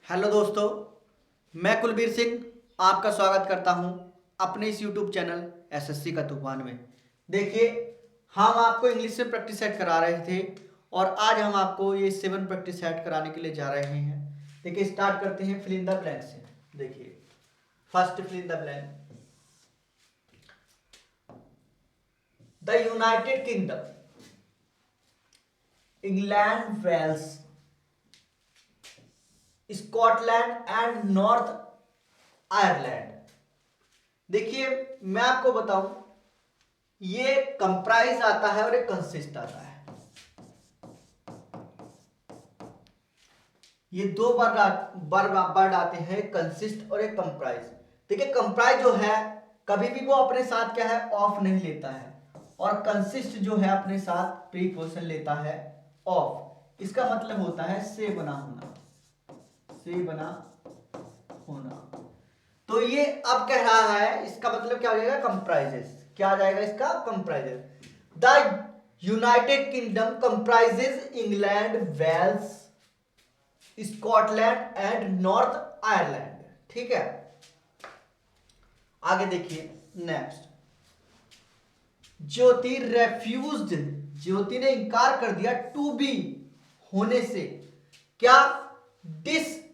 Hello दोस्तों, मैं कुलबीर सिंह आपका स्वागत करता हूं अपने इस यूट्यूब चैनल एसएससी का तूफान में। देखिए, हम आपको इंग्लिश में प्रैक्टिस सेट करा रहे थे और आज हम आपको ये 7 प्रैक्टिस सेट कराने के लिए जा रहे हैं। देखिए, स्टार्ट करते हैं फिल इन द ब्लैंक से। देखिए, first fill in the blank. The United Kingdom, England, Wales, Scotland and North Ireland. देखिए, मैं आपको बताऊं, ये कंप्राइज आता है और एक कंसिस्ट आता है। ये दो वर्ड आते हैं, कंसिस्ट और एक कंप्राइज। देखिए, कंप्राइज जो है कभी भी वो अपने साथ क्या है, ऑफ नहीं लेता है, और कंसिस्ट जो है अपने साथ प्रीपोजिशन लेता है ऑफ। इसका मतलब होता है से बना होना, से बना होना। तो ये अब कह रहा है, इसका मतलब क्या हो जाएगा, कंप्राइजेस। क्या आ जाएगा इसका, comprises. The United Kingdom comprises England, Wales, Scotland and North Ireland. ठीक है, आगे देखिए नेक्स्ट। ज्योति रेफ्यूज्ड, ज्योति ने इंकार कर दिया टू बी, होने से। क्या, डिस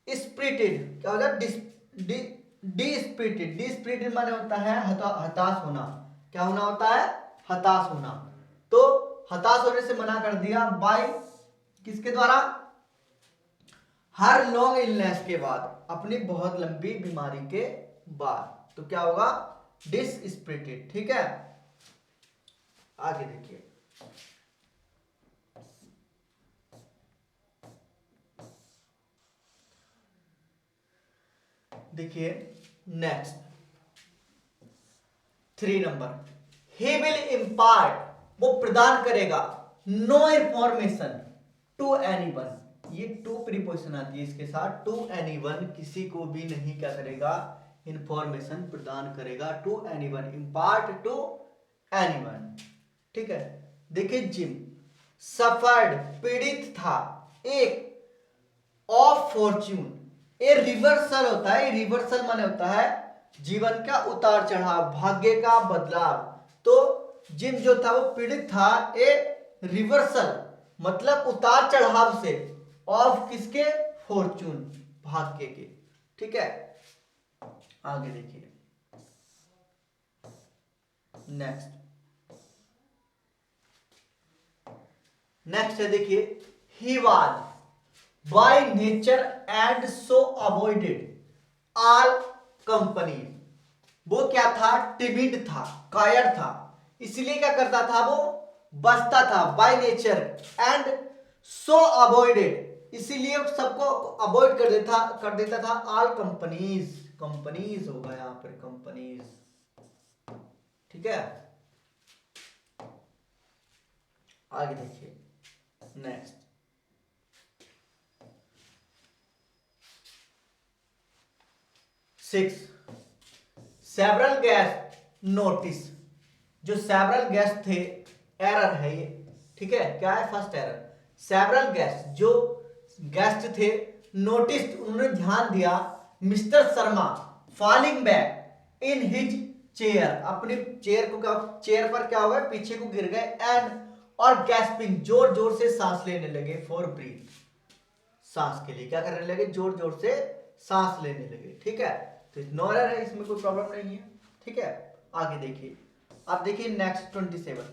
स्पिरिटेड। क्या होता है, डिस्पिरिटेड। डिस्पिरिटेड माने होता है हताश होना। क्या होना होता है, हताश होना। तो हताश होने से मना कर दिया बाय, किसके द्वारा, हर लॉन्ग इलनेस के बाद, अपनी बहुत लंबी बीमारी के बाद। तो क्या होगा, डिसस्पिरिटेड। ठीक है, आगे देखिए। देखिए next 3 number, he will impart, वो प्रदान करेगा, नो इंफॉर्मेशन टू एनीवन। ये टू प्रीपोजिशन आती है इसके साथ, टू एनीवन, किसी को भी नहीं क्या करेगा, इंफॉर्मेशन प्रदान करेगा, to anyone, impart to anyone. ठीक है, देखिए जिम सफर्ड, पीड़ित था, एक ऑफ फॉर्च्यून। ये रिवर्सल होता है, रिवर्सल माने होता है जीवन का उतार चढ़ाव, भाग्य का बदलाव। तो जिम जो था वो पीड़ित था, ए रिवर्सल मतलब उतार चढ़ाव से, ऑफ किसके, फॉर्च्यून, भाग्य के। ठीक है, आगे देखिए नेक्स्ट। नेक्स्ट है देखिए, he was by nature and so avoided all company. वो क्या था, टिमिड था, कायर था, इसलिए क्या करता था, वो बचता था, by nature, and so avoided, इसीलिए सबको अवॉइड कर देता था ऑल कंपनीज। कंपनीज होगा यहां पर, कंपनीज। ठीक है, आगे देखिए नेक्स्ट। 6, several guest notice. जो सेवरल गेस्ट थे, एरर है ये। ठीक है, क्या है, फर्स्ट एरर। सेवरल गेस्ट, जो गेस्ट थे, नोटिस, उन्होंने ध्यान दिया, mister Sharma falling back in his chair, अपनी चेयर को, क्या चेयर पर क्या हुआ, पीछे को गिर गए, एंड और गैस्पिंग, जोर जोर से सांस लेने लगे, फॉर ब्रीथ, सांस के लिए क्या करने लगे, जोर जोर से सांस लेने लगे। ठीक है, तो नो एरर है, इसमें कोई प्रॉब्लम नहीं है। ठीक है, आगे देखिए। अब देखिए नेक्स्ट 27,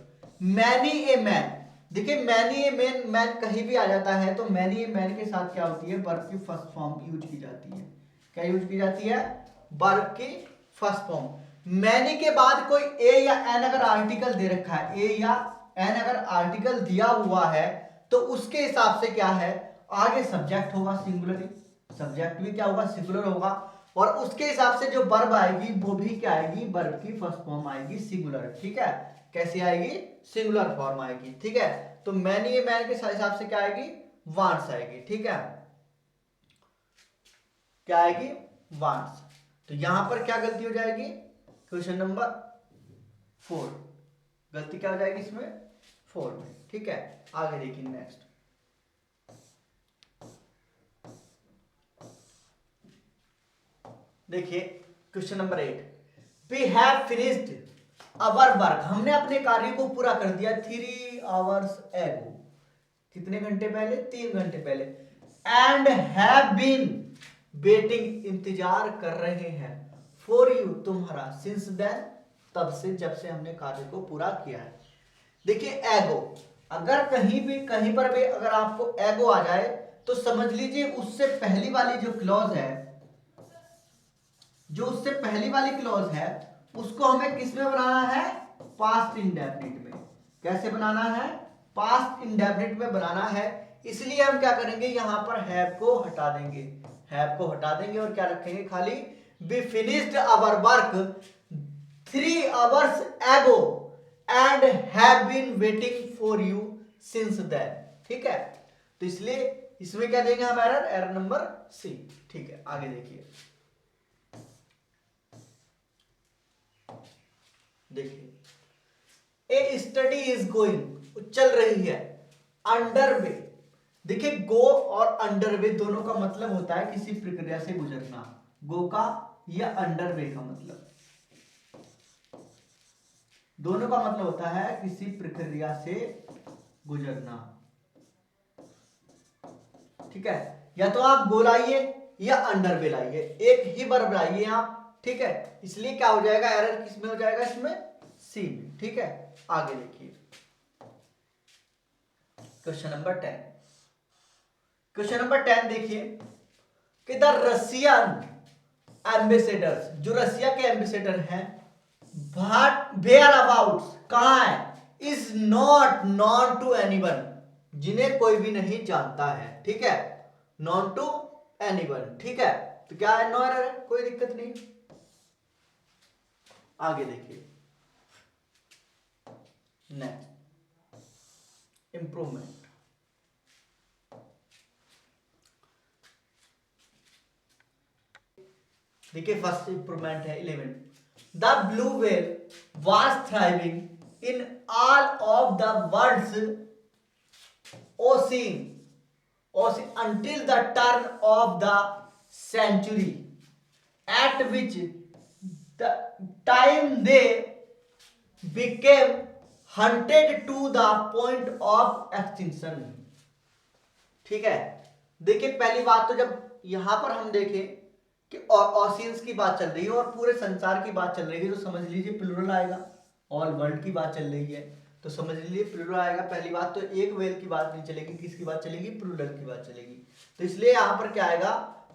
मैनी ए मैन। देखिए मैनी ए मैन, मैन कहीं भी आ जाता है तो मैनी ए मैन के साथ क्या होती है, वर्ब की फर्स्ट फॉर्म यूज की जाती है। क्या यूज की जाती है, वर्ब की फर्स्ट फॉर्म। मैनी के बाद कोई ए या एन अगर आर्टिकल दे रखा है, ए या एन अगर आर्टिकल दिया हुआ है, तो उसके हिसाब से क्या है, आगे सब्जेक्ट होगा सिंगुलर, सब्जेक्ट भी क्या होगा, सिंगुलर होगा, और उसके हिसाब से जो वर्ब आएगी वो भी क्या आएगी, वर्ब की फर्स्ट फॉर्म आएगी सिंगुलर। ठीक है, कैसी आएगी, सिंगुलर फॉर्म आएगी। ठीक है, तो मैनी ये मैन के हिसाब से क्या आएगी, वांट्स आएगी। ठीक है, क्या आएगी, वांट्स। तो यहां पर क्या गलती हो जाएगी, क्वेश्चन नंबर 4, गलती क्या हो जाएगी इसमें, 4 में। ठीक है, आगे देखिए नेक्स्ट। देखिए question number 8, we have finished our work, हमने अपने कार्य को पूरा कर दिया 3 आवर्स एगो, कितने घंटे पहले, 3 घंटे पहले, एंड हैव बीन वेटिंग, इंतजार कर रहे हैं, फॉर यू, तुम्हारा, सिंस देन, तब से, जब से हमने कार्य को पूरा किया है। देखिए एगो, अगर कहीं पर भी अगर आपको एगो आ जाए तो समझ लीजिए उससे पहली वाली जो क्लॉज है, जो उससे पहली वाली क्लॉज है उसको हमें किस में बनाना है, पास्ट इंडेफिनिट में। कैसे बनाना है, पास्ट इंडेफिनिट में बनाना है। इसलिए हम क्या करेंगे, यहां पर हैव को हटा देंगे, हैव को हटा देंगे और क्या रखेंगे, खाली we finished our work 3 hours ago and have been waiting for you since then. ठीक है, तो इसलिए इसमें क्या देंगे हम, एरर नंबर सी। ठीक है, आगे देखिए, देखिए ए स्टडी इज गोइंग, चल रही है, अंडर वे। देखिए गो और अंडर वे दोनों का मतलब होता है किसी प्रक्रिया से गुजरना, गो का या अंडर वे का मतलब, दोनों का मतलब होता है किसी प्रक्रिया से गुजरना। ठीक है, या तो आप गो लाइए या अंडर वे लाइए, एक ही वर्ब लाइए आप। ठीक है, इसलिए क्या हो जाएगा, एरर किस में हो जाएगा, इसमें सी में। ठीक है, आगे देखिए क्वेश्चन नंबर 10, क्वेश्चन नंबर 10 देखिए कि द रशियन एम्बेसडर्स, जो रशिया के एम्बेसडर हैं, वेयर अबाउट, कहां है, is not known to anyone, जिन्हें कोई भी नहीं जानता है। ठीक है, नॉन टू एनीवन। ठीक है, तो क्या है, नो एरर है, कोई दिक्कत नहीं। आगे देखिए नेक्स्ट, इंप्रूवमेंट। देखिए फर्स्ट इंप्रूवमेंट है 11, the blue whale was thriving in all of the world's ocean until the turn of the century, at which the time they became hunted to the point of extinction। ठीक है, देखिए पहली बात तो जब यहां पर हम देखें कि ओशियंस की बात चल रही है और पूरे संसार की बात चल रही है, तो समझ लीजिए प्लूरल आएगा, ऑल वर्ल्ड की बात चल रही है तो समझ लीजिए प्लूरल आएगा। पहली बात तो एक व्हेल की बात नहीं चलेगी, किसकी बात चलेगी, प्लूरल की बात चलेगी। तो इसलिए यहां पर क्या आएगा,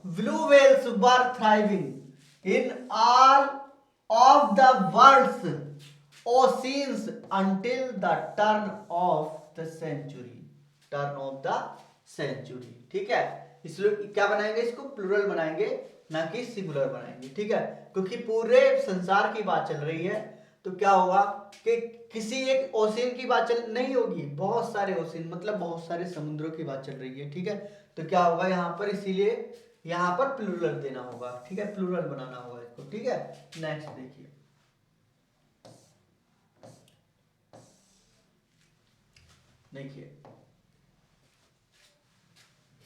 blue whales were thriving in all of the world's oceans until the turn of the century, turn of the century. ठीक है, इसलिए क्या बनाएंगे, इसको प्लूरल बनाएंगे ना कि सिंगुलर बनाएंगे। ठीक है, क्योंकि पूरे संसार की बात चल रही है तो क्या होगा कि किसी एक ओशियन की बात चल नहीं होगी, बहुत सारे ओशियन मतलब बहुत सारे समुद्रों की बात चल रही है। ठीक है, तो क्या होगा यहाँ पर, इसीलिए यहाँ पर प्लूरल देना होगा। ठीक है, प्लूरल बनाना होगा इसको। ठीक है, नेक्स्ट देखिए, देखिए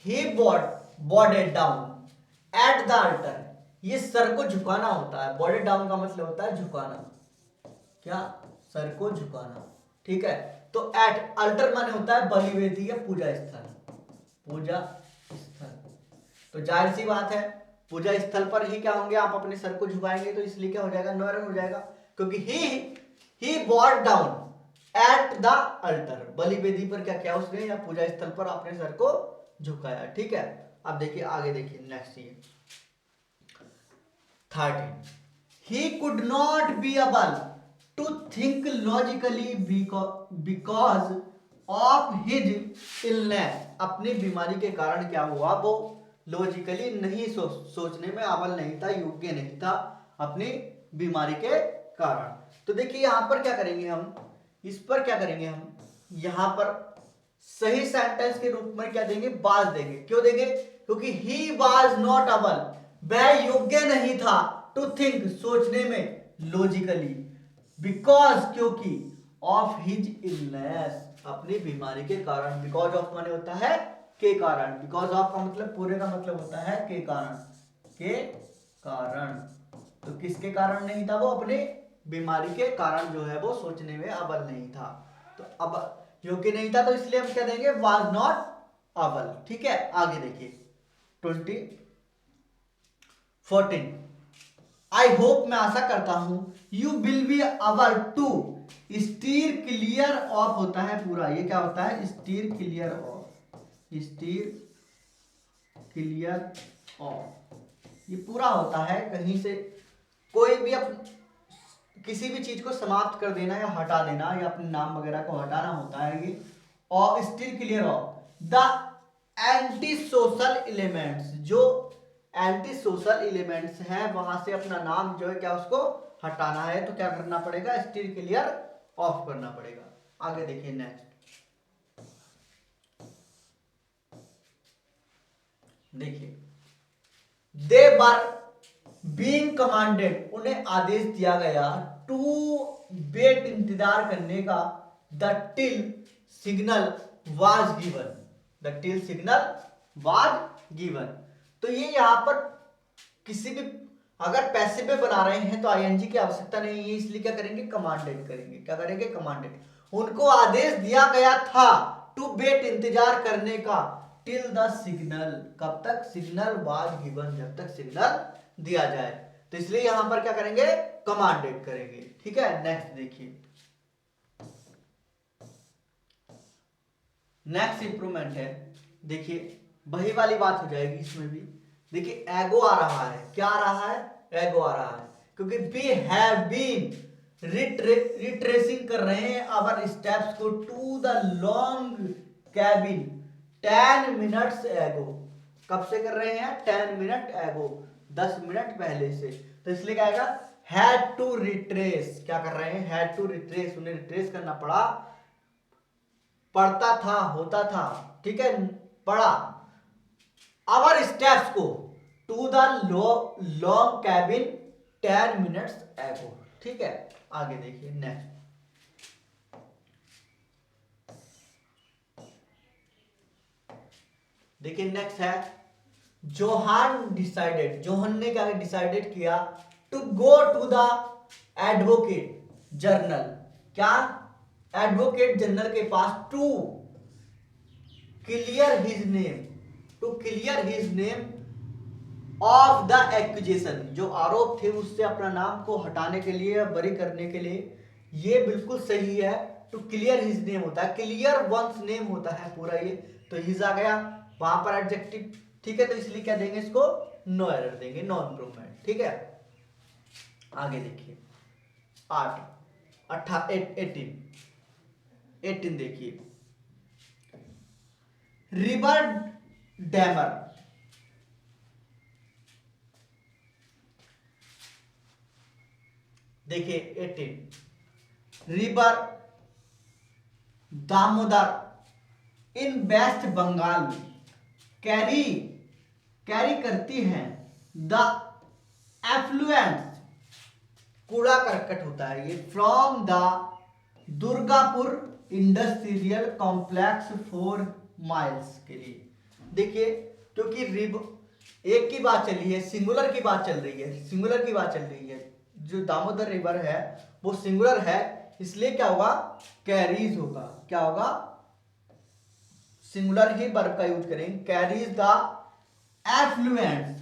he bowed down at the altar, ये सर को झुकाना होता है, बॉडी डाउन का मतलब होता है झुकाना, क्या, सर को झुकाना। ठीक है, तो एट अल्टर माने होता है बलिवेदी या पूजा स्थल, पूजा स्थल। तो जाहिर सी बात है पूजा स्थल पर ही क्या होंगे, आप अपने सर को झुकाएंगे, तो इसलिए क्या हो जाएगा, नो एरर हो जाएगा, क्योंकि he bowed down at the altar, बलिवेदी पर क्या किया उसने, या पूजा स्थल पर अपने सर को झुकाया। ठीक है, अब देखिए आगे देखिए नेक्स्ट ये 13, he could not be able to think logically because of his illness, अपनी बीमारी के कारण क्या हुआ, वो लॉजिकली नहीं सोचने में अबल नहीं था, योग्य नहीं था अपनी बीमारी के कारण। तो देखिए यहां पर क्या करेंगे हम, इस पर क्या करेंगे हम, यहां पर सही सेंटेंस के रूप में क्या देंगे, वाज देंगे। क्यों देंगे, क्योंकि ही वाज नॉट अबल, वह योग्य नहीं था, टू थिंक सोचने में, लॉजिकली, बिकॉज क्योंकि, ऑफ हिज इलनेस अपनी बीमारी के कारण, बिकॉज ऑफ माने होता है के कारण, बिकॉज ऑफ का मतलब पूरे का मतलब होता है के कारण, के कारण। तो किसके कारण नहीं था? वो अपने बीमारी के कारण जो है वो सोचने में अव्वल नहीं था। तो अब योग्य नहीं था, तो इसलिए हम क्या देंगे? वाज नॉट अव्वल। ठीक है, आगे देखिए 2014। आई होप, मैं आशा करता हूं, you will be our to steer clear of, होता है पूरा, ये क्या होता है? Steer clear of, steer clear of, ये पूरा होता है कहीं से कोई भी किसी भी चीज को समाप्त कर देना या हटा देना या अपने नाम वगैरह को हटाना होता है ये। और steer clear of the anti social elements, जो एंटी सोशल एलिमेंट्स हैं वहां से अपना नाम जो है क्या उसको हटाना है, तो क्या करना पड़ेगा? स्टीयर क्लियर ऑफ करना पड़ेगा। आगे देखिए नेक्स्ट, देखिए दे वर बीइंग कमांडेड, उन्हें आदेश दिया गया, टू वेट, इंतजार करने का, the till signal was given, the till signal was given. तो ये यहां पर किसी भी अगर पैसिव में बना रहे हैं तो आईएनजी की आवश्यकता नहीं है, इसलिए क्या करेंगे? कमांडेड करेंगे। क्या करेंगे? कमांडेड। उनको आदेश दिया गया था टू वेट, इंतजार करने का, टिल द सिग्नल, कब तक? सिग्नल वाज गिवन, जब तक सिग्नल दिया जाए। तो इसलिए यहां पर क्या करेंगे? कमांडेड करेंगे। ठीक है, नेक्स्ट देखिए, नेक्स्ट इंप्रूवमेंट है, देखिए वही वाली बात हो जाएगी इसमें भी। देखिए एगो आ रहा है, क्या आ रहा है? एगो आ रहा है, क्योंकि वी हैव बीन रिट्रेसिंग कर रहे हैं आवर स्टेप्स को to the long cabin 10 minutes ago. कब से कर रहे हैं? 10 मिनट एगो, 10 मिनट पहले से। तो इसलिए क्या आएगा? हैड टू रिट्रेस, क्या कर रहे हैं? हैड टू रिट्रेस, उन्हें रिट्रेस करना पड़ा, पढ़ता था, होता था, ठीक है, पढ़ा आवर स्टेप्स को to the long cabin 10 minutes ago. ठीक है, आगे देखिए नेक्स्ट, देखिए नेक्स्ट है जोहान डिसाइडेड, जोहन ने क्या डिसाइडेड किया? To go to the advocate general, क्या? एडवोकेट जनरल के पास, to clear his name, to clear his name of the accusation, जो आरोप थे उससे अपना नाम को हटाने के लिए, बरी करने के लिए। ये बिल्कुल सही है, टू क्लियर हिज नेम होता है, क्लियर वंस नेम होता है पूरा ये। तो हिज आ गया वहां पर एडजेक्टिव। ठीक है, तो इसलिए क्या देंगे इसको? नो एरर देंगे, नो इंप्रूवमेंट। ठीक है, आगे देखिए 18 देखिए, रिवर डैमर, देखिए 18 रिवर दामोदर इन वेस्ट बंगाल कैरी करती हैं द एफ्लुएंस, कूड़ा करकट होता है ये, from the Durgapur industrial complex 4 miles के लिए। देखिए क्योंकि एक की बात चली है, सिंगुलर की बात चल रही है, सिंगुलर की बात चल रही है, जो दामोदर रिवर है वो सिंगुलर है, इसलिए क्या होगा? कैरीज होगा। क्या होगा? सिंगुलर ही वर्ब का यूज करेंगे, कैरीज द एफ्लुएंट्स,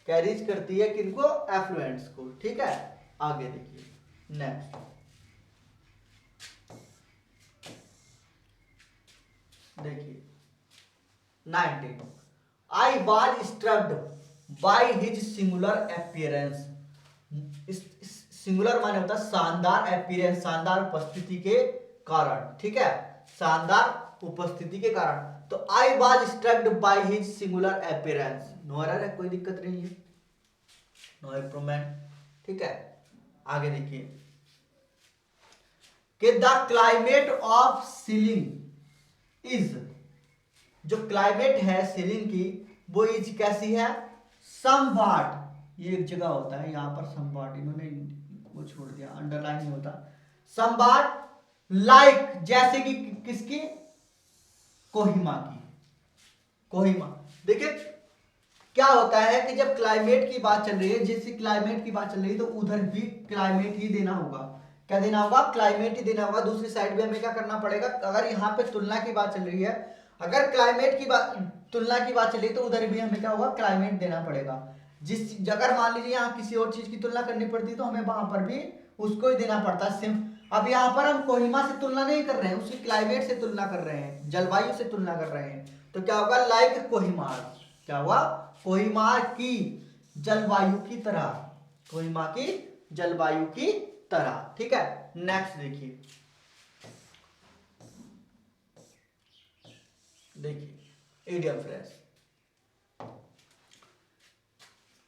कैरीज करती है किनको? एफ्लुएंट्स को। ठीक है, आगे देखिए नेक्स्ट, देखिए 19 I was struck by his singular appearance, singular माने होता है शानदार, अपीयरेंस शानदार उपस्थिति के कारण। ठीक है, शानदार उपस्थिति के कारण। तो I was struck by his singular appearance, no error है, कोई दिक्कत नहीं है, नो इंप्रूवमेंट। ठीक है, आगे देखिए कि the climate of ceiling is, जो क्लाइमेट है सीलिंग की वो इज कैसी है? समवाट, ये एक जगह होता है यहां पर समवाट, इन्होंने वो छोड़ दिया, अंडरलाइन नहीं होता, समवाट लाइक, जैसे कि किसकी? कोहिमा की, कोहिमा। देखिए क्या होता है कि जब क्लाइमेट की बात चल रही है, जैसे क्लाइमेट की बात चल रही है तो उधर भी क्लाइमेट ही देना होगा। क्या देना होगा? क्लाइमेट ही देना होगा। दूसरी साइड भी हमें क्या करना पड़ेगा? अगर यहाँ पे तुलना की बात चल रही है, अगर क्लाइमेट की बात तुलना की बात चल रही है तो उधर भी हमें क्या होगा? क्लाइमेट देना पड़ेगा। अगर मान लीजिए यहाँ किसी और चीज की तुलना करनी पड़ती तो हमें वहां पर भी उसको ही देना पड़ता है सिर्फ। अब यहाँ पर हम कोहिमा से तुलना नहीं कर रहे हैं, उसकी क्लाइमेट से तुलना कर रहे हैं, जलवायु से तुलना कर रहे हैं। तो क्या होगा? लाइक कोहिमार। क्या हुआ? कोहिमा की जलवायु की तरह, कोहिमा की जलवायु की तरह। ठीक है, नेक्स्ट देखिए, देखिए इडियम फ्रेज।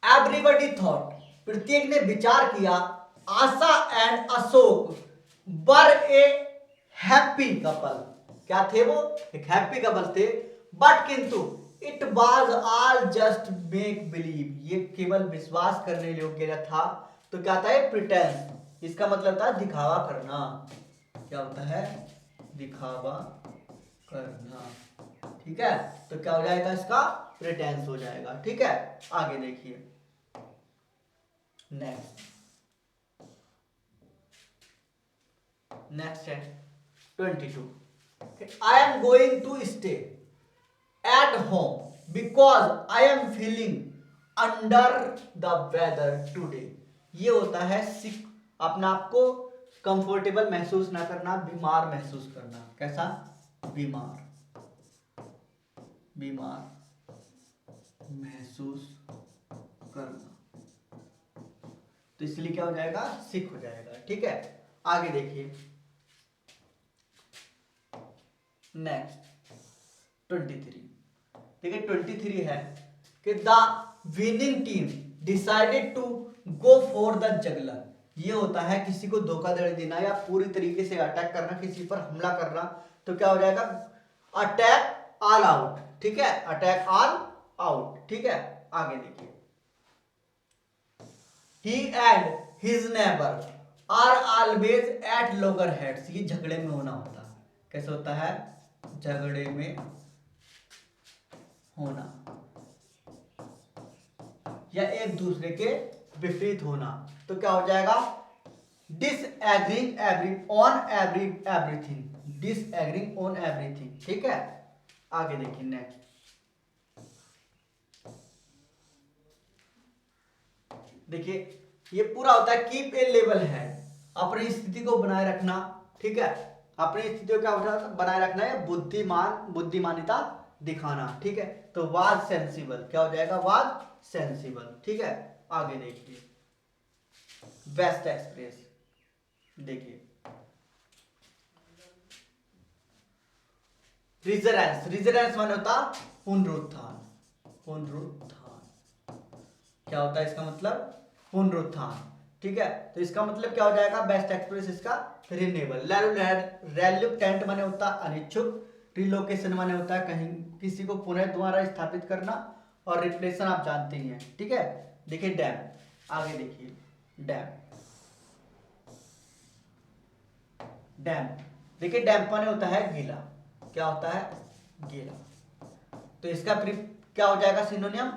एवरीबडी थॉट, प्रत्येक ने विचार किया, Asha and Ashok were a happy couple. क्या थे वो? एक हैप्पी कपल थे। बट किंतु it was all just make believe, ये केवल विश्वास करने योग्य था। तो क्या था? प्रिटेंस। इसका मतलब था दिखावा करना। क्या होता है? दिखावा करना। ठीक है, तो क्या हो जाएगा? इसका प्रिटेंस हो जाएगा। ठीक है, आगे देखिए नेक्स्ट। नेक्स्ट है 22। I am going to stay at home because I am feeling under the weather today. ये होता है सिक, अपना आप को कंफर्टेबल महसूस ना करना, बीमार महसूस करना। कैसा? बीमार, बीमार महसूस करना। तो इसलिए क्या हो जाएगा? सिक हो जाएगा। ठीक है, आगे देखिए नेक्स्ट 23। देखिए 23 है कि the winning team decided to go for the juggler. ये होता है किसी को धोखाधड़ी देना या पूरी तरीके से अटैक करना, किसी पर हमला करना। तो क्या हो जाएगा? Attack all out. ठीक है, अटैक ऑल आउट। ठीक है, आगे देखिए he and his neighbor are always at loggerheads। ये झगड़े में होना होता है। कैसे होता है? झगड़े में होना या एक दूसरे के विपरीत होना। तो क्या हो जाएगा? Disagreeing everything, disagreeing on everything. ठीक है, आगे देखिए नेक्स्ट। देखिए ये पूरा होता है कीप ए लेवल है, अपनी स्थिति को बनाए रखना। ठीक है, अपनी स्थिति को क्या होता है? बनाए रखना है, बुद्धिमानिता दिखाना। ठीक है, तो वाज सेंसिबल। क्या हो जाएगा? Was sensible. ठीक है, आगे देखिए बेस्ट एक्सप्रेस। देखिए रिजरेंस, रिजरेंस माने होता पुनरुत्थान, पुनरुत्थान। क्या होता है इसका मतलब? पुनरुत्थान। ठीक है, तो इसका मतलब क्या हो जाएगा? बेस्ट एक्सप्रेस इसका रिन्यूएबल। रेल्युक्टेंट माने होता अनिच्छुक, रिलोकेशन माने होता है कहीं किसी को पुनः द्वारा स्थापित करना, और रिप्लेसन आप जानते ही हैं। ठीक है, देखिए डैम, आगे देखिए डैम। डैम, देखिए डैम माने होता है गीला। क्या होता है? गीला। तो इसका क्या हो जाएगा? Synonym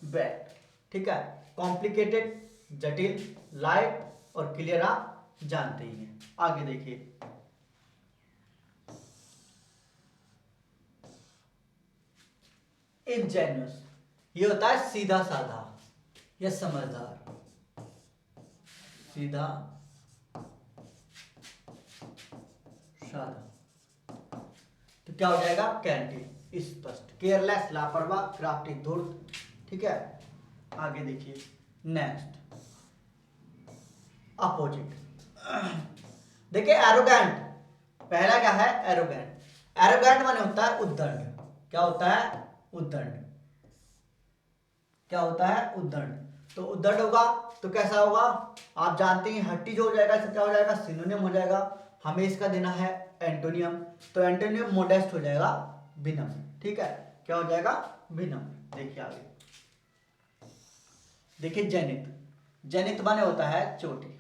wait. ठीक है, कॉम्प्लिकेटेड जटिल, लाइट और क्लियर आप जानते ही हैं। आगे देखिए इंजेन्युअस, ये होता है सीधा साधा या समझदार, सीधा साधा। तो क्या हो जाएगा? कैंडिड, स्पष्ट, केयरलेस, लापरवाह, क्राफ्टी, धूर्त। ठीक है, आगे देखिए नेक्स्ट अपोजिट। देखिए एरोगेंट, पहला क्या है? एरोगेंट। एरोगेंट माने होता है उद्दंड। क्या होता है? उद्दंड। क्या होता है? उद्दंड। तो उद्दंड होगा तो कैसा होगा? आप जानते हैं हट्टी जो हो जाएगा इसका क्या हो जाएगा? सिनोनियम हो जाएगा। हमें इसका देना है एंटोनियम, तो एंटोनियम मोडेस्ट हो जाएगा विनम्र। ठीक है, क्या हो जाएगा? विनम्र। देखिए आगे, देखिए जनित, जनित माने होता है चोटी।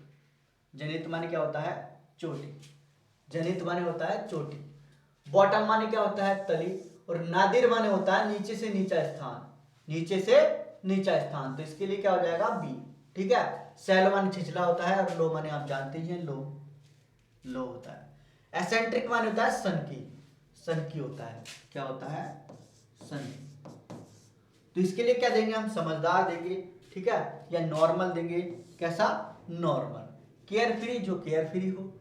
जनित माने क्या होता है? चोटी। जनित माने होता है चोटी। बॉटम माने क्या होता है? तली। और नादिर माने होता है नीचे से नीचा स्थान। नीचे से नीचा स्थान, तो इसके लिए क्या हो जाएगा बी। ठीक है, शैलो माने छिछला होता है और लो माने आप जानते ही हैं लो, लो होता है। एसेंट्रिक माने होता है सनकी होता है, क्या होता है सनकी। तो इसके लिए क्या देंगे हम, समझदार देंगे, ठीक है, या नॉर्मल देंगे। कैसा, नॉर्मल। केयर फ्री, जो केयर फ्री हो।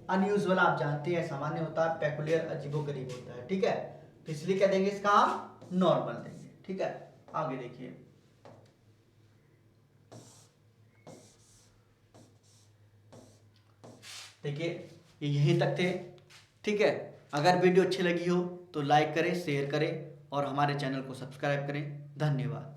अनयूजुअल आप जानते हैं सामान्य होता है, पेकुलियर अजीबोगरीब होता है। ठीक है, तो इसलिए क्या देंगे इसका हम नॉर्मल देंगे। ठीक है, आगे देखिए, देखिए ये यहीं तक थे। ठीक है, अगर वीडियो अच्छी लगी हो तो लाइक करें, शेयर करें और हमारे चैनल को सब्सक्राइब करें। धन्यवाद।